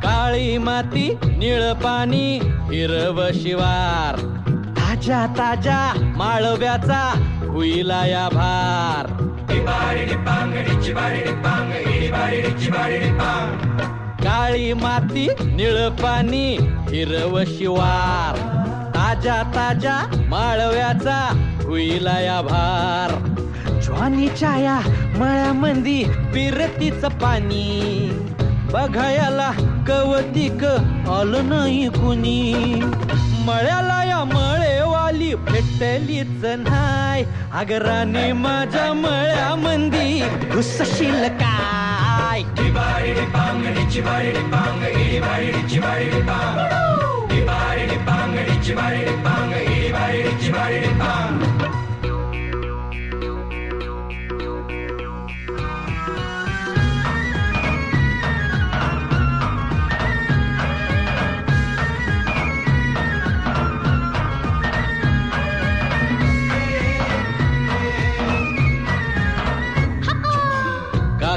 काळी माती निळ पाणी हिरव शिवार ताजा ताजा माळव्याचा हुईला या भार काळी माती निळ पाणी हिरव शिवार ताजा ताजा माळव्याचा हुईला या भार ज्वानीच्या या मळ्यामंदी पिरतीच पाणी बघायला कवतिक आलं नाही कुणी मळ्याला या मळेवाली भेटलीच नाही अगराने माझ्या मळ्यामंदी घुसशील काय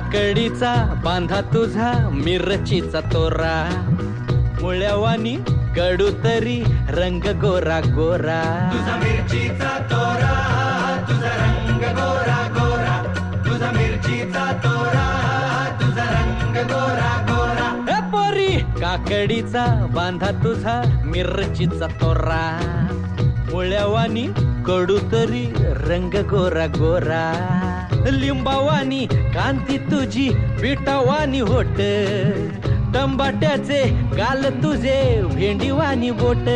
काकडीचा बांधा तुझा मिरचीचा तोरा मुळ्यावानी कडू तरी रंग गोरा गोरा तुझा मिरचीचा तोरा तुझा रंग गोरा गोरा तुझा मिरचीचा तोरा तुझा रंग गोरा गोरा हे पोरी काकडीचा बांधा तुझा मिरचीचा तोरा मुळ्यावानी कडू तरी रंग गोरा गोरा लिंबावानी कांती तुझी पिठावानी होट टंबाट्याचे गाल तुझे भेंडीवानी बोट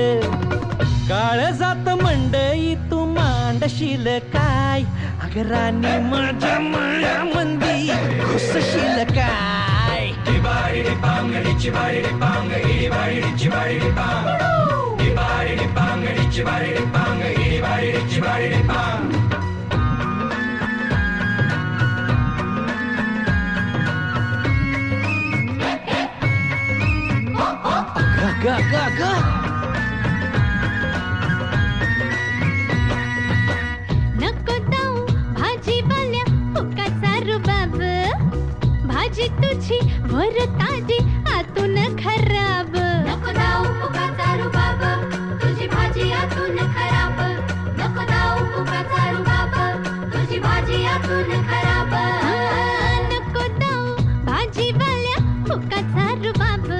काळ जात मंडई तू मांडशील काय अगरानी माझ्या मळ्यामंदी घुसशील काय गा गा गा नको जाऊ भाजीवाल्या फुकाचा रुबाब भाजी तुझी वर ताजी आतून खराब नको जाऊ फुकाचा रुबाब तुझी भाजी आतून खराब नको जाऊ फुकाचा रुबाब तुझी भाजी आतून खराब नको जाऊ भाजीवाल्या फुकाचा रुबाब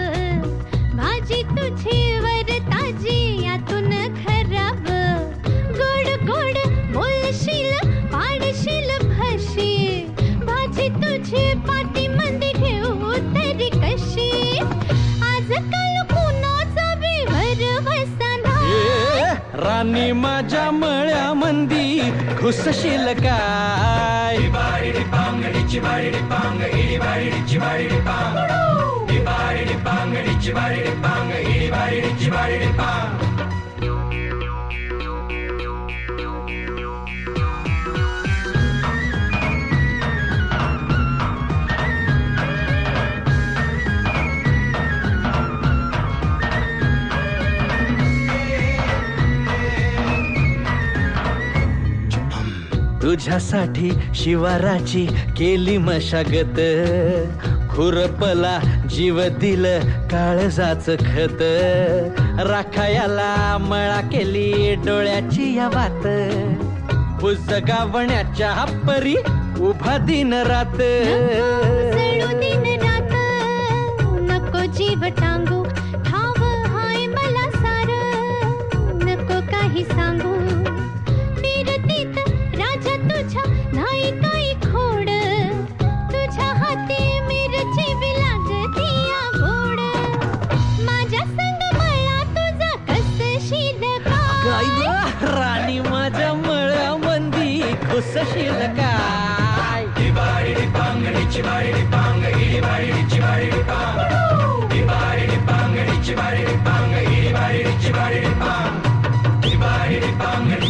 भाजी तुझी वर ताजी यातून खराब गोड गोड बोलशील पाडशील भाशी भाजी तुझी पाटी मंदी घेऊ तरी कशी आजकाल कुणाचा बिवर वसाना राणी माझ्या मळ्यामंदी घुसशील काय तुझ्यासाठी शिवाराची केली मशागत खुरपला जीव दिलं काळजाच खत राखायाला मळा केली डोळ्याची या वात बुजगावण्याच्या परी उभा दिन रात दिन रात नको जीव टांगू ठाव हाय मला सार नको काही सांगू फिरतीत राजा तुझ्या नाही काही खोड तुझ्या हाती मिरची लागतीया गोड माझ्या संग मळा तुझा कसशील काय राणी माझ्या मळ्यामंदी घुसशील काय चिबाडी पांग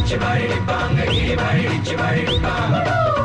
चिबारी डिपांग, गिरी बारी चिबारी डिपांग.